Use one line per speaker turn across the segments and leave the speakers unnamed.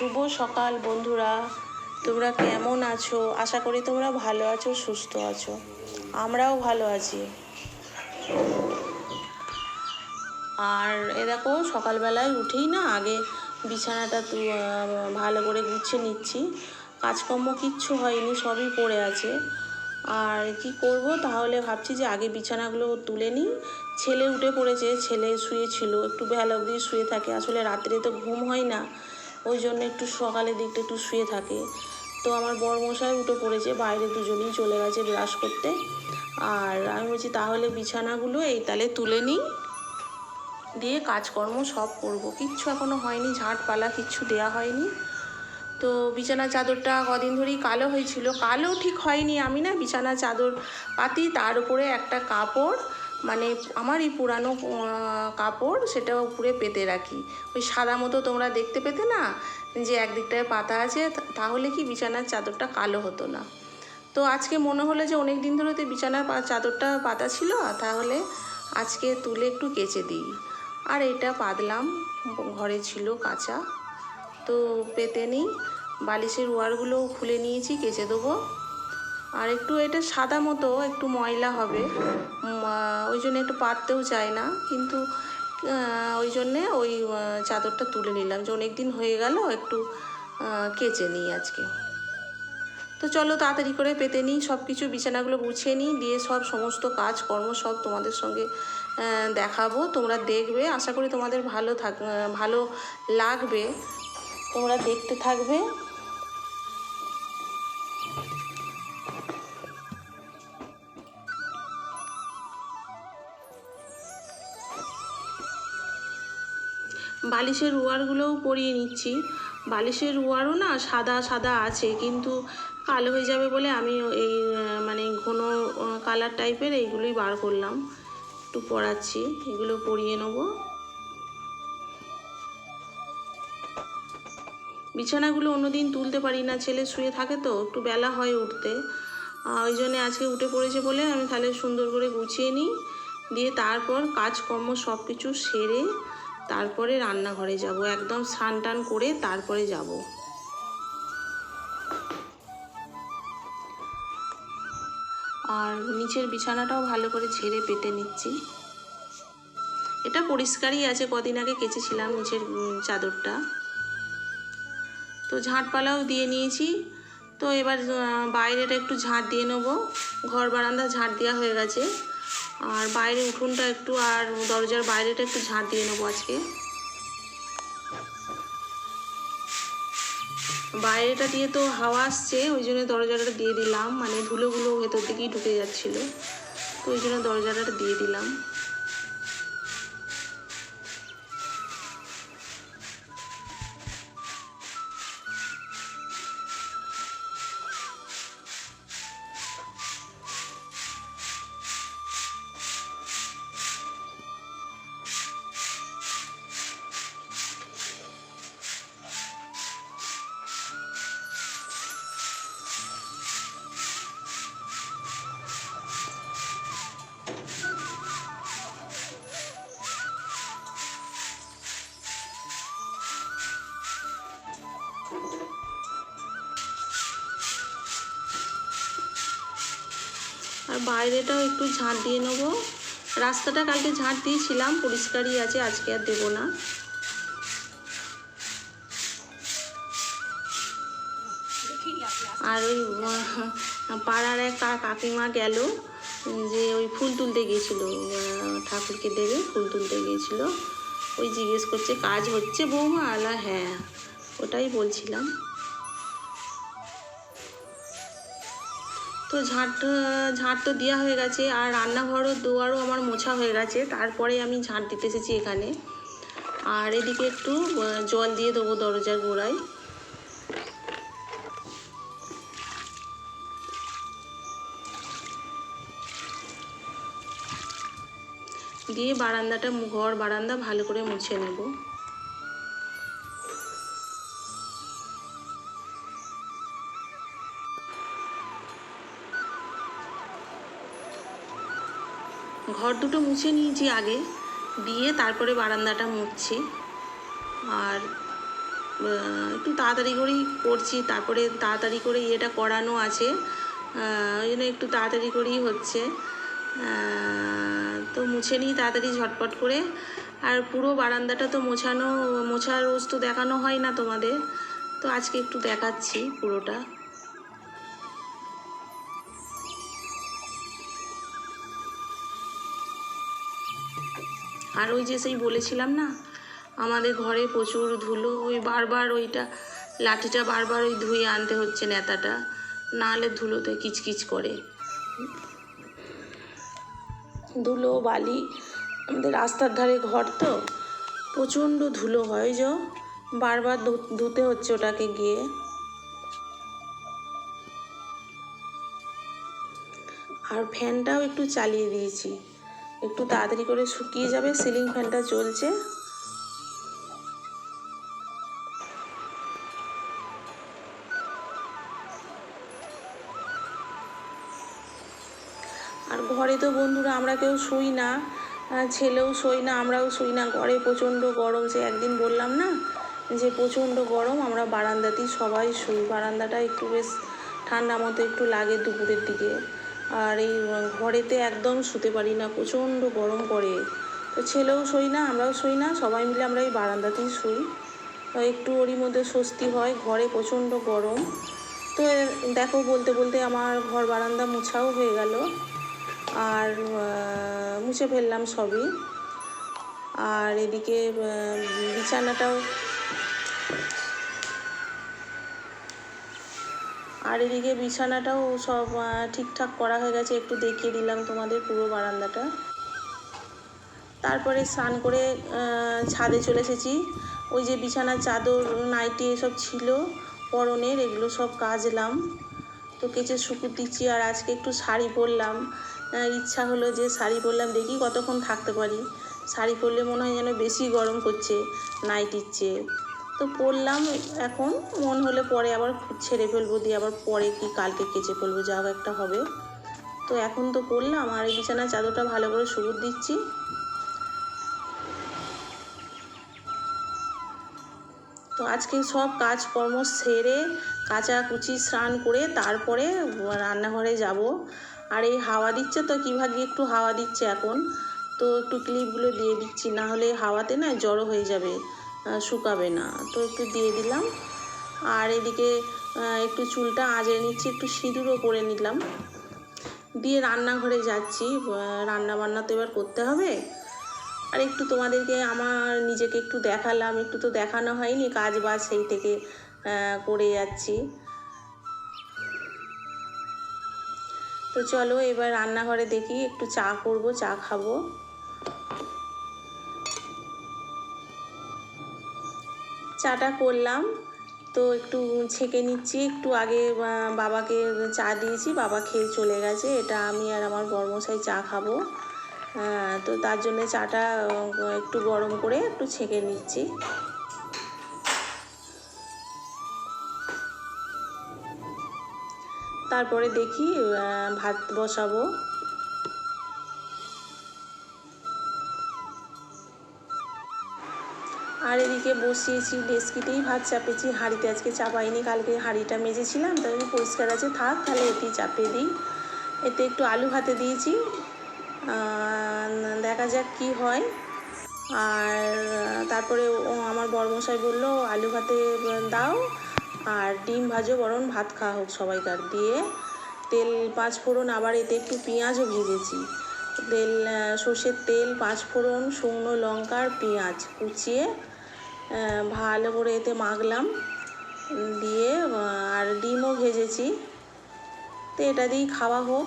শুভ সকাল বন্ধুরা, তোমরা কেমন আছো? আশা করি তোমরা ভালো আছো, সুস্থ আছো। আমরাও ভালো আছি। আর এ দেখো, সকালবেলায় উঠেই না আগে বিছানাটা ভালো করে গুছিয়ে নিচ্ছি। কাজকর্ম কিচ্ছু হয়নি, সবই পড়ে আছে। আর কি করব, তাহলে ভাবছি যে আগে বিছানাগুলো তুলে নিই। ছেলে উঠে পড়েছে, ছেলে শুয়েছিল, একটু বেলা অবধি শুয়ে থাকে। আসলে রাত্রে তো ঘুম হয় না, ওই জন্য একটু সকালের দিকটা একটু শুয়ে থাকে। তো আমার বড়মশাই উঠে পড়েছে, বাইরে দুজনেই চলে গেছে ব্রাশ করতে। আর আমি বলছি তাহলে বিছানাগুলো এই তালে তুলে নিই, দিয়ে কাজকর্ম সব করব। কিচ্ছু এখনও হয়নি, ঝাঁটপালা কিচ্ছু দেয়া হয়নি। তো বিছানার চাদরটা কদিন ধরেই কালো হয়েছিল, কালো ঠিক হয়নি। আমি না বিছানার চাদর পাতি, তার উপরে একটা কাপড়, মানে আমারই পুরানো কাপড়, সেটা উপরে পেতে রাখি। ওই সাদা মতো তোমরা দেখতে পেতে না, যে একদিকটায় পাতা আছে, তাহলে কি বিছানার চাদরটা কালো হতো না। তো আজকে মনে হলো যে অনেক দিন ধরে তো বিছানার চাদরটা পাতা ছিল, তাহলে আজকে তুলে একটু কেচে দিই। আর এটা পাতলাম, ঘরে ছিল কাঁচা, তো পেতে নিই। বালিশের ওয়ারগুলোও খুলে নিয়েছি, কেচে দেবো। আর একটু এটা সাদা মতো একটু ময়লা হবে, ওই জন্য একটু পাততেও চাই না, কিন্তু ওই জন্যে ওই চাদরটা তুলে নিলাম, যে অনেক দিন হয়ে গেল, একটু কেচে নিই আজকে। তো চলো তাড়াতাড়ি করে পেতে নিই, সব কিছু বিছানাগুলো গুছিয়ে নিই, দিয়ে সব সমস্ত কাজকর্ম সব তোমাদের সঙ্গে দেখাবো। তোমরা দেখবে, আশা করি তোমাদের ভালো লাগবে, তোমরা দেখতে থাকবে। বালিশের ওয়ারগুলোও পরিয়ে নিচ্ছি। বালিশের ওয়ারও না সাদা সাদা আছে, কিন্তু কালো হয়ে যাবে বলে আমি এই মানে ঘন কালার টাইপের এইগুলোই বার করলাম, একটু পরাচ্ছি, এগুলো পরিয়ে নেব। বিছানাগুলো অন্যদিন তুলতে পারি না, ছেলে শুয়ে থাকে তো একটু বেলা হয় উঠতে, ওই জন্যে আজকে উঠে পড়েছে বলে আমি তাহলে সুন্দর করে গুছিয়ে নিই, দিয়ে তারপর কাজকর্ম সব কিছু সেরে তারপরে রান্নাঘরে যাব, একদম স্নান টান করে তারপরে যাব। আর নিচের বিছানাটাও ভালো করে ঝেড়ে পেতে নিচ্ছি। এটা পরিষ্কারই আছে, কদিন আগে কেচেছিলাম নিচের চাদরটা। তো ঝাঁটপালাও দিয়ে নিয়েছি। তো এবার বাইরেটা একটু ঝাঁট দিয়ে নেবো, ঘর বারান্দা ঝাঁট দেওয়া হয়ে গেছে, আর বাইরে উঠোনটা একটু, আর দরজার বাইরেটা একটু ঝাঁট দিয়ে নেবো আজকে। বাইরেটা দিয়ে তো হাওয়া আসছে, ওই জন্য দরজাটা দিয়ে দিলাম, মানে ধুলোগুলো ভেতর দিকেই ঢুকে যাচ্ছিল, তো ওই জন্য দরজাটা দিয়ে দিলাম। আর বাইরেটাও একটু ঝাঁট দিয়ে নেবো। রাস্তাটা কালকে ঝাঁট দিয়েছিলাম, পরিষ্কারই আছে, আজকে আর দেবো না। আর ওই পাড়ার এক কাকিমা গেল, যে ওই ফুল তুলতে গিয়েছিল, ঠাকুরকে দেবে ফুল তুলতে গিয়েছিল, ওই জিজ্ঞেস করছে কাজ হচ্ছে বৌমা? আলা হ্যাঁ, ওটাই বলছিলাম। তো ঝাঁট তো দেওয়া হয়ে গেছে, আর রান্নাঘরও দুয়ারও আমার মোছা হয়ে গেছে, তারপরে আমি ঝাঁট দিতে এসেছি এখানে। আর এদিকে একটু জল দিয়ে দেবো দরজার গোড়ায়। দিয়ে ঘর বারান্দা ভালো করে মুছে নেব। ঘর দুটো মুছে নিয়েছি আগে, দিয়ে তারপরে বারান্দাটা মুছছি। আর একটু তাড়াতাড়ি করেই করছি, তারপরে তাড়াতাড়ি করে ইয়েটা করানো আছে, ওই জন্য একটু তাড়াতাড়ি করেই হচ্ছে। তো মুছে নিই তাড়াতাড়ি ঝটপট করে। আর পুরো বারান্দাটা তো মোছা রোজ তো দেখানো হয় না তোমাদের, তো আজকে একটু দেখাচ্ছি পুরোটা। আর ওই যে সেই বলেছিলাম না, আমাদের ঘরে প্রচুর ধুলো, ওই বারবার ওইটা লাঠিটা বারবার ওই ধুয়ে আনতে হচ্ছে নেতাটা, নাহলে ধুলোতে কিচকিচ করে। ধুলো বালি, আমাদের রাস্তার ধারে ঘর তো প্রচণ্ড ধুলো হয়, যে বারবার ধুতে হচ্ছে ওটাকে গিয়ে। আর ফ্যানটাও একটু চালিয়ে দিয়েছি, একটু তাড়াতাড়ি করে শুকিয়ে যাবে, সিলিং ফ্যানটা চলছে। আর ঘরে তো বন্ধুরা আমরা কেউ শুই না, ছেলেও শোই না, আমরাও শুই না, ঘরে প্রচণ্ড গরম। সে একদিন বললাম না যে প্রচণ্ড গরম, আমরা বারান্দাতেই সবাই শুই। বারান্দাটা একটু বেশ ঠান্ডা মতো একটু লাগে দুপুরের দিকে, আর এই ঘরেতে একদম শুতে পারি না, প্রচণ্ড গরম পড়ে। তো ছেলেও শোই না, আমরাও শোই না, সবাই মিলে আমরা এই বারান্দাতেই শুই, একটু ওরই মধ্যে স্বস্তি হয়। ঘরে প্রচণ্ড গরম। তো দেখো বলতে বলতে আমার ঘর বারান্দা মোছাও হয়ে গেল, আর মুছে ফেললাম সবই। আর এদিকে বিছানাটাও সব ঠিকঠাক করা হয়ে গেছে, একটু দেখিয়ে দিলাম তোমাদের পুরো বারান্দাটা। তারপরে স্নান করে ছাদে চলে এসেছি। ওই যে বিছানার চাদর নাইটি এসব ছিল পরনের, এগুলো সব কাচলাম, তো কেচে শুকুর দিচ্ছি। আর আজকে একটু শাড়ি পরলাম, ইচ্ছা হলো যে শাড়ি পরলাম, দেখি কতক্ষণ থাকতে পারি। শাড়ি পরলে মনে হয় যেন বেশি গরম করছে নাইটির চেয়ে, তো পরলাম। এখন মন হলে পরে আবার ছেড়ে ফেলবো, দিয়ে আবার পরে কি কালকে কেচে ফেলবো, যা একটা হবে। তো এখন তো পরলাম, আর এই বিছানার চাদরটা ভালো করে শুকুর দিচ্ছি। তো আজকে সব কাজকর্ম সেরে কাচাকুচি স্নান করে তারপরে রান্নাঘরে যাব। আর এই হাওয়া দিচ্ছে তো, কীভাবে একটু হাওয়া দিচ্ছে এখন, তো একটু ক্লিপগুলো দিয়ে দিচ্ছি, না হলে হাওয়াতে না জড়ো হয়ে যাবে, শুকাবে না, তো একটু দিয়ে দিলাম। আর এদিকে একটু চুলটা আঁচড়ে নিচ্ছি, একটু সিঁদুরও করে নিলাম, দিয়ে রান্নাঘরে যাচ্ছি। রান্না বান্না তো এবার করতে হবে। আর একটু তোমাদেরকে আমার নিজেকে একটু দেখালাম, একটু তো দেখানো হয়নি, কাজ বাজ সেই থেকে করে যাচ্ছি। তো চলো এবার রান্নাঘরে দেখি, একটু চা করব, চা খাবো। চাটা করলাম, তো একটু ছেঁকে নিচ্ছি। একটু আগে বাবাকে চা দিয়েছি, বাবা খেয়ে চলে গেছে, এটা আমি আর আমার বড়মশাই চা খাবো। তো তার জন্যে চাটা একটু গরম করে একটু ছেঁকে নিচ্ছি। তারপরে দেখি ভাত বসাবো। আর এদিকে বসিয়েছি, ডেস্কিতেই ভাত চাপেছি, হাঁড়িতে আজকে চাপাইনি, কালকে হাঁড়িটা মেজেছিলাম, তাই পরিষ্কার আছে, থাক তাহলে এতেই চাপিয়ে দিই। এতে একটু আলু ভাতে দিয়েছি, দেখা যাক কি হয়। আর তারপরে আমার বড়মশাই বললো আলু ভাতে দাও আর ডিম ভাজো, বরং ভাত খাওয়া হোক সবাইকার, দিয়ে তেল পাঁচফোড়ন, আবার এতে একটু পেঁয়াজও ভেজেছি। সর্ষের তেল, পাঁচফোড়ন, শুকনো লঙ্কা আর পেঁয়াজ কুচিয়ে ভালো করে এতে মাখলাম, দিয়ে আর ডিমও ভেজেছি, তো এটা দিয়েই খাওয়া হোক।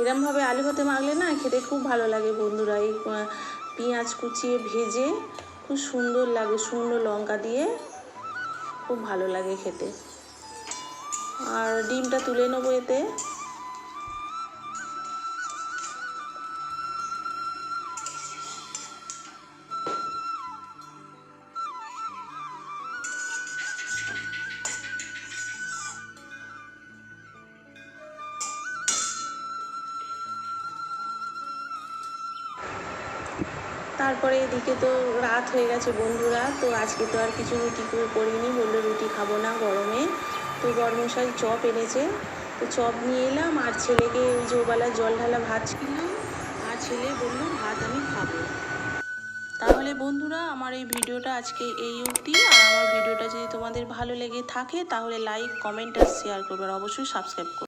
এরমভাবে আলু ভাতে মাখলে না খেতে খুব ভালো লাগে বন্ধুরা। এই পেঁয়াজ কুচিয়ে ভেজে খুব সুন্দর লাগে, শুকনো লঙ্কা দিয়ে খুব ভালো লাগে খেতে। আর ডিমটা তুলে নেবো এতে। তারপরে এদিকে তো রাত হয়ে গেছে বন্ধুরা, তো আজকে তো আর কিছু রুটি করিনি, বললো রুটি খাবো না গরমে। তো বরমশাই চপ এনেছে, তো চপ নিয়ে এলাম, আর ছেলেকে ওই যে ওবেলা জল ঢালা ভাত খেলাম, আর ছেলে বললো ভাত আমি খাবো। তাহলে বন্ধুরা আমার এই ভিডিওটা আজকে এই অবধি। আর আমার ভিডিওটা যদি তোমাদের ভালো লেগে থাকে তাহলে লাইক, কমেন্ট আর শেয়ার করবে, আর অবশ্যই সাবস্ক্রাইব করবে।